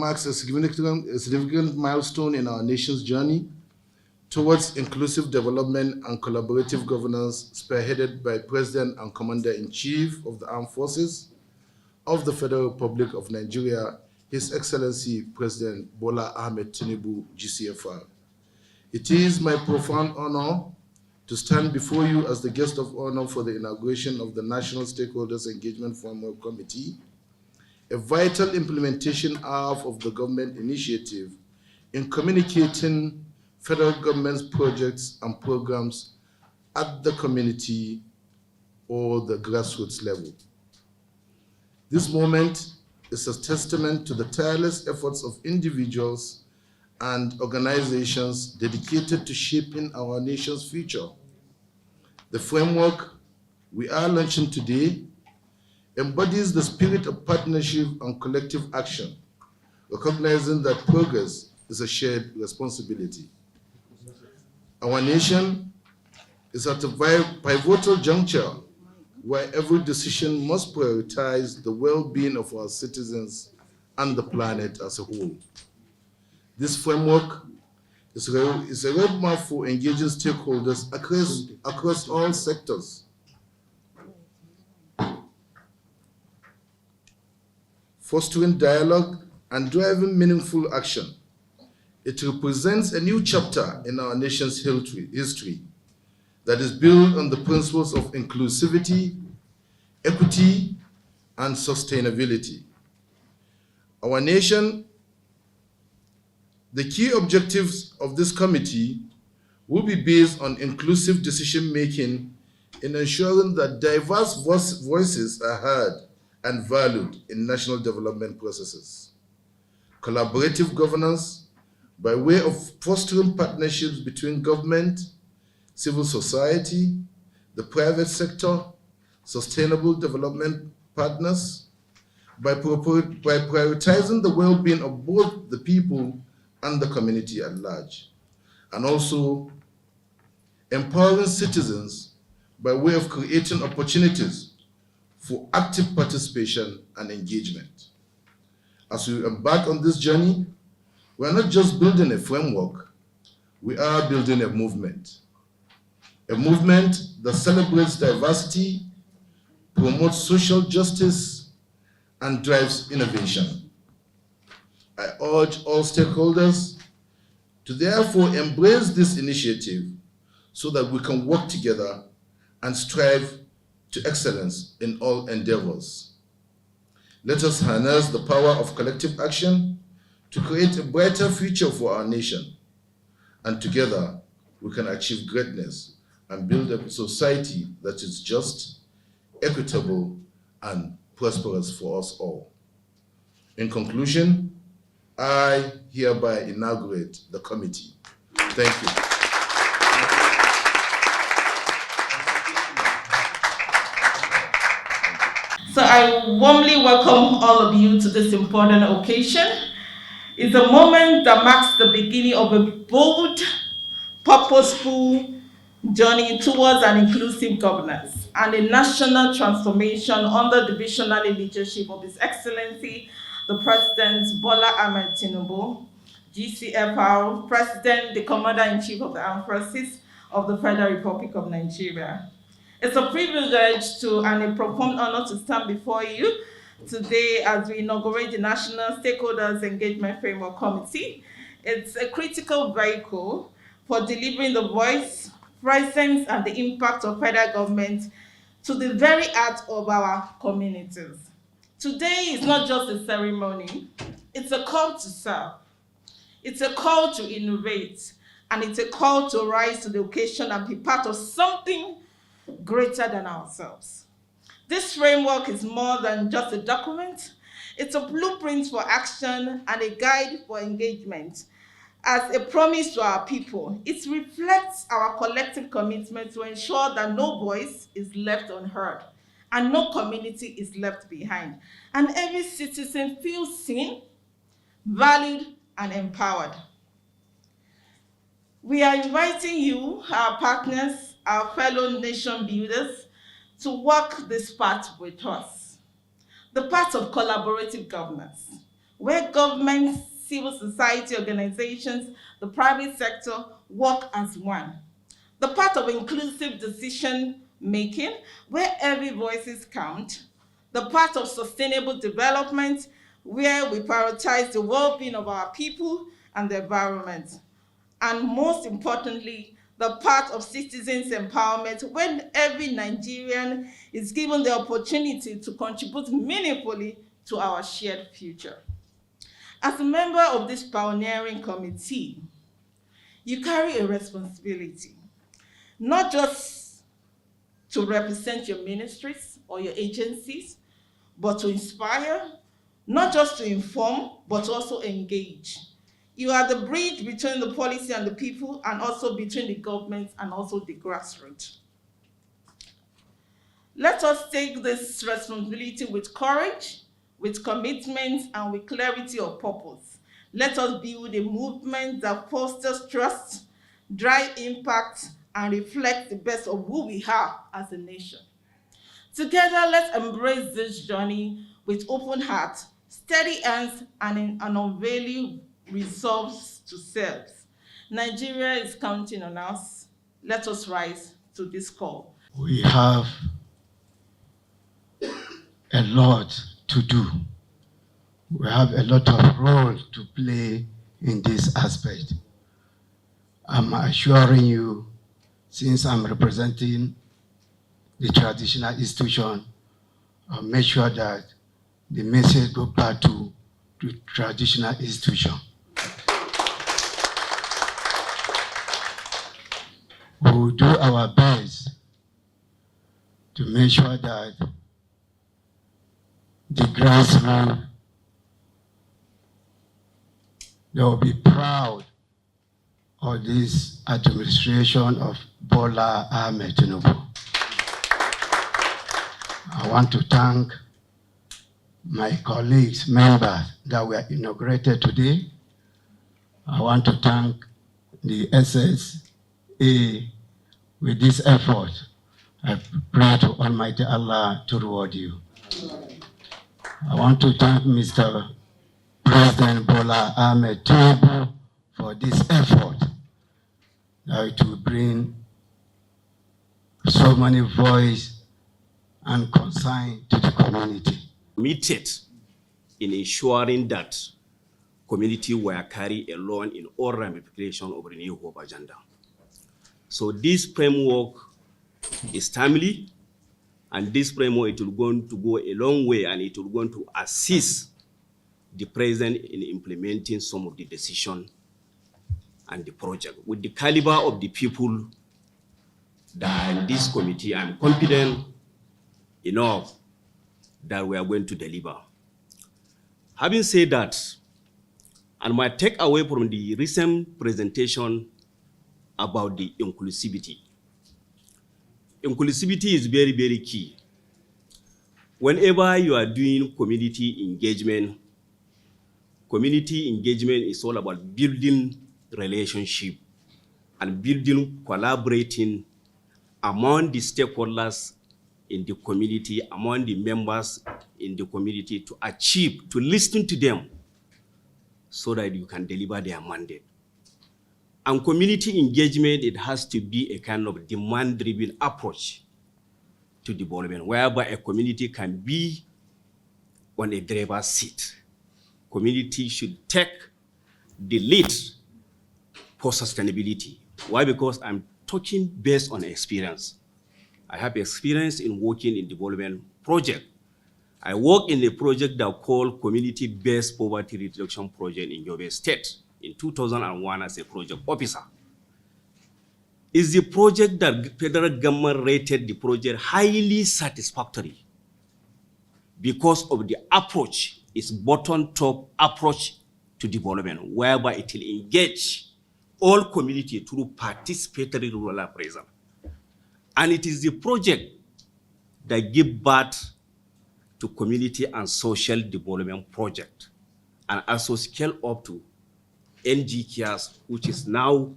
marks a significant milestone in our nation's journey towards inclusive development and collaborative governance, spearheaded by President and Commander-in-Chief of the Armed Forces of the Federal Republic of Nigeria, His Excellency President Bola Ahmed Tinubu, GCFR. It is my profound honor to stand before you as the guest of honor for the inauguration of the National Stakeholders Engagement Framework Committee, a vital implementation arm of the government initiative in communicating federal government's projects and programs at the community or the grassroots level. This moment is a testament to the tireless efforts of individuals and organizations dedicated to shaping our nation's future. The framework we are launching today embodies the spirit of partnership and collective action, recognizing that progress is a shared responsibility. Our nation is at a pivotal juncture where every decision must prioritize the well-being of our citizens and the planet as a whole. This framework is a roadmap for engaging stakeholders across all sectors. Fostering dialogue and driving meaningful action. It represents a new chapter in our nation's history that is built on the principles of inclusivity, equity, and sustainability. Our nation, the key objectives of this committee will be based on inclusive decision-making in ensuring that diverse voices are heard and valued in national development processes. Collaborative governance by way of fostering partnerships between government, civil society, the private sector, sustainable development partners, by prioritizing the well-being of both the people and the community at large, and also empowering citizens by way of creating opportunities for active participation and engagement. As we embark on this journey, we are not just building a framework, we are building a movement that celebrates diversity, promotes social justice, and drives innovation. I urge all stakeholders to therefore embrace this initiative so that we can work together and strive to excellence in all endeavors. Let us harness the power of collective action to create a brighter future for our nation. And together, we can achieve greatness and build a society that is just, equitable, and prosperous for us all. In conclusion, I hereby inaugurate the committee. Thank you. So I warmly welcome all of you to this important occasion. It's a moment that marks the beginning of a bold, purposeful journey towards an inclusive governance and a national transformation under the visionary leadership of His Excellency, the President Bola Ahmed Tinubu, GCFR, President, the Commander-in-Chief of the Armed Forces of the Federal Republic of Nigeria. It's a privilege and a profound honor to stand before you today as we inaugurate the National Stakeholders Engagement Framework Committee. It's a critical vehicle for delivering the voice, presence, and the impact of federal government to the very heart of our communities. Today is not just a ceremony, it's a call to serve. It's a call to innovate, and it's a call to rise to the occasion and be part of something greater than ourselves. This framework is more than just a document. It's a blueprint for action and a guide for engagement. As a promise to our people, it reflects our collective commitment to ensure that no voice is left unheard and no community is left behind, and every citizen feels seen, valued, and empowered. We are inviting you, our partners, our fellow nation builders, to walk this path with us, the path of collaborative governance, where government, civil society organizations, the private sector work as one. The part of inclusive decision making, where every voice counts. The part of sustainable development, where we prioritize the well-being of our people and the environment. And most importantly, the part of citizens' empowerment, when every Nigerian is given the opportunity to contribute meaningfully to our shared future. As a member of this pioneering committee, you carry a responsibility, not just to represent your ministries or your agencies, but to inspire, not just to inform, but also engage. You are the bridge between the policy and the people, and also between the government and also the grassroots. Let us take this responsibility with courage, with commitment, and with clarity of purpose. Let us build a movement that fosters trust, drive impact, and reflect the best of who we are as a nation. Together, let's embrace this journey with open hearts, steady hands, and an unveiling resolves to serve. Nigeria is counting on us. Let us rise to this call. We have a lot to do. We have a lot of role to play in this aspect. I'm assuring you, since I'm representing the traditional institution, I'll make sure that the message goes back to the traditional institution. We will do our best to make sure that the grassroots, they will be proud of this administration of Bola Ahmed Tinubu. I want to thank my colleagues, members that were inaugurated today. I want to thank the SSA with this effort. I pray to Almighty Allah to reward you. I want to thank Mr. President Bola Ahmed Tinubu for this effort that will bring so many voices and concern to the community. Committed in ensuring that community will carry along in all ramifications of the New Hope agenda. So this framework is timely, and this framework it will going to go a long way, and it will going to assist the president in implementing some of the decision and the project. With the caliber of the people that are in this committee, I'm confident enough that we are going to deliver. Having said that, and my takeaway from the recent presentation about the inclusivity. Inclusivity is very, very key. Whenever you are doing community engagement is all about building relationship and building, collaborating among the stakeholders in the community, among the members in the community to achieve, to listen to them so that you can deliver their mandate. And community engagement, it has to be a kind of demand-driven approach to development, whereby a community can be on a driver's seat. Community should take the lead for sustainability. Why? Because I'm talking based on experience. I have experience in working in development project. I work in a project that called Community-Based Poverty Reduction Project in Yobe State in 2001 as a project officer. It's the project that the federal government rated the project highly satisfactory because of the approach, its bottom-top approach to development, whereby it will engage all community through participatory rural appraisal. And it is the project that gives birth to community and social development project, and also scale up to NG Cares, which is now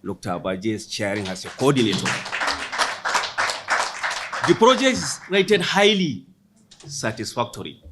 Dr. Abaje is chairing as a coordinator. The project is rated highly satisfactory.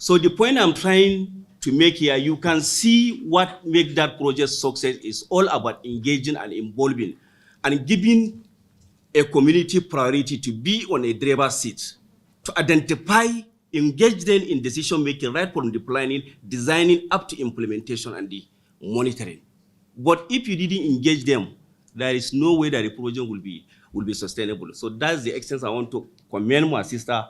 So the point I'm trying to make here, you can see what make that project success is all about engaging and involving and giving a community priority to be on a driver's seat, to identify, engage them in decision making right from the planning, designing up to implementation and the monitoring. But if you didn't engage them, there is no way that the project will be sustainable. So that's the extent I want to commend my sister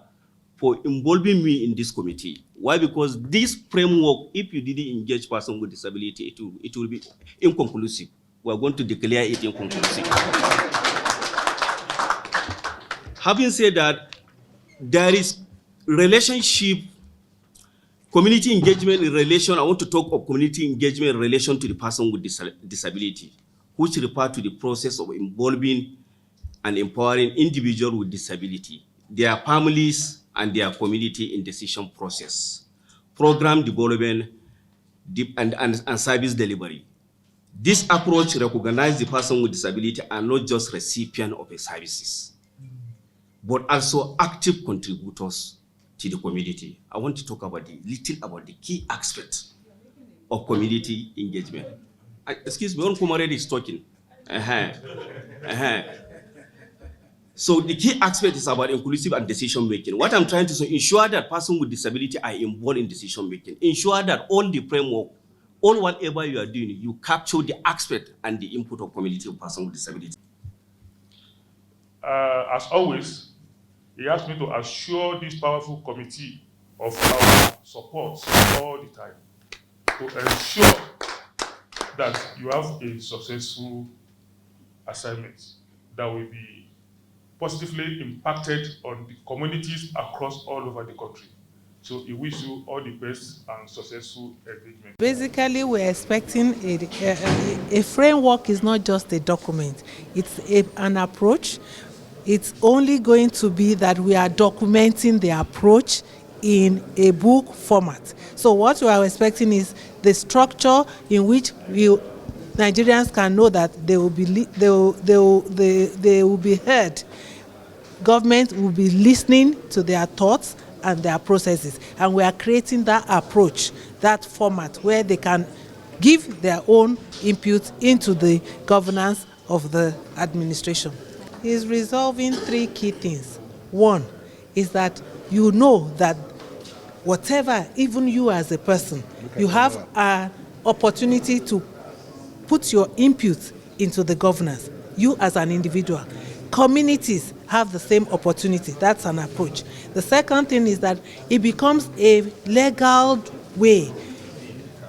for involving me in this committee. Why? Because this framework, if you didn't engage person with disability, it will be inconclusive. We are going to declare it inconclusive. Having said that, there is relationship, community engagement in relation. I want to talk of community engagement in relation to the person with disability, which refer to the process of involving and empowering individuals with disability, their families, and their community in decision process, program development, and service delivery. This approach recognizes the person with disability are not just recipients of the services, but also active contributors to the community. I want to talk about the key aspects of community engagement. Excuse me, Kumare is talking. So the key aspect is about inclusive and decision making. What I'm trying to say, ensure that persons with disability are involved in decision making. Ensure that all the framework, all whatever you are doing, you capture the aspect and the input of community of persons with disability. As always, he asked me to assure this powerful committee of our support all the time to ensure that you have a successful assignment that will be positively impacted on the communities across all over the country. So we wish you all the best and successful engagement. Basically, we're expecting a framework is not just a document. It's an approach. It's only going to be that we are documenting the approach in a book format. So what we are expecting is the structure in which Nigerians can know that they will be heard. Government will be listening to their thoughts and their processes, and we are creating that approach, that format where they can give their own input into the governance of the administration. Is resolving three key things. One is that you know that whatever, even you as a person, you have an opportunity to put your input into the governance, you as an individual. Communities have the same opportunity. That's an approach. The second thing is that it becomes a legal way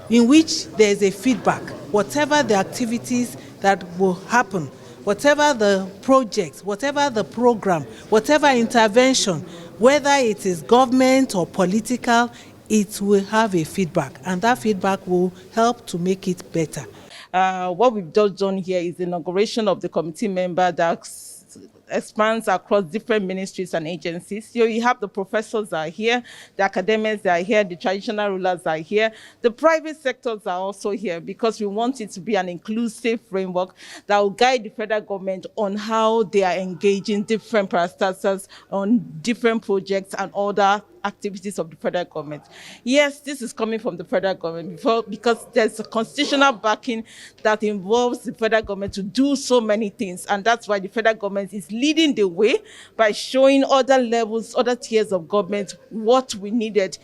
in which there is a feedback. Whatever the activities that will happen, whatever the projects, whatever the program, whatever intervention, whether it is government or political, it will have a feedback, and that feedback will help to make it better. What we've just done here is the inauguration of the committee member that expands across different ministries and agencies. So you have the professors that are here, the academics that are here, the traditional rulers are here, the private sectors are also here, because we want it to be an inclusive framework that will guide the federal government on how they are engaging different parastatals on different projects and other activities of the federal government. Yes, this is coming from the federal government because there's a constitutional backing that involves the federal government to do so many things, and that's why the federal government is leading the way by showing other levels, other tiers of government what we needed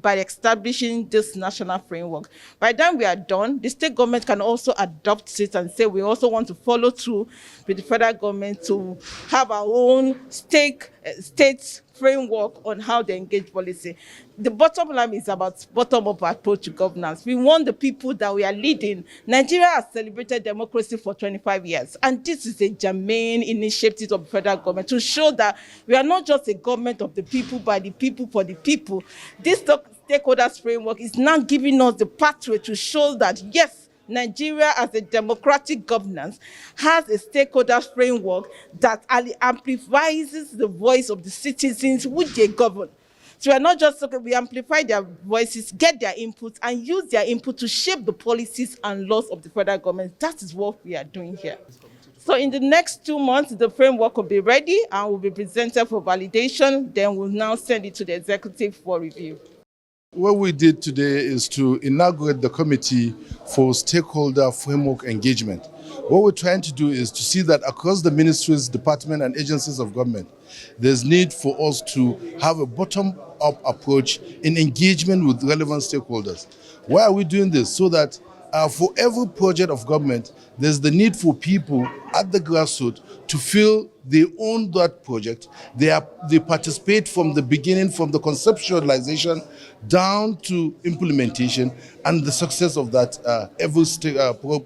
by establishing this national framework. By the time we are done, the state government can also adopt it and say we also want to follow through with the federal government to have our own state framework on how they engage policy. The bottom line is about bottom-up approach to governance. We want the people that we are leading. Nigeria has celebrated democracy for 25 years, and this is a germane initiative of the federal government to show that we are not just a government of the people, by the people, for the people. This stakeholders framework is now giving us the pathway to show that, yes, Nigeria as a democratic governance has a stakeholders framework that amplifies the voice of the citizens which they govern. So we are not just talking, we amplify their voices, get their input, and use their input to shape the policies and laws of the federal government. That is what we are doing here. So in the next 2 months, the framework will be ready and will be presented for validation. Then we'll now send it to the executive for review. what we did today is to inaugurate the committee for stakeholder framework engagement. What we're trying to do is to see that across the ministries, departments, and agencies of government, there's need for us to have a bottom-up approach in engagement with relevant stakeholders. Why are we doing this? So that for every project of government, there's the need for people at the grassroots to feel they own that project. They participate from the beginning, from the conceptualization down to implementation and the success of that every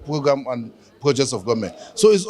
program and projects of government. So it's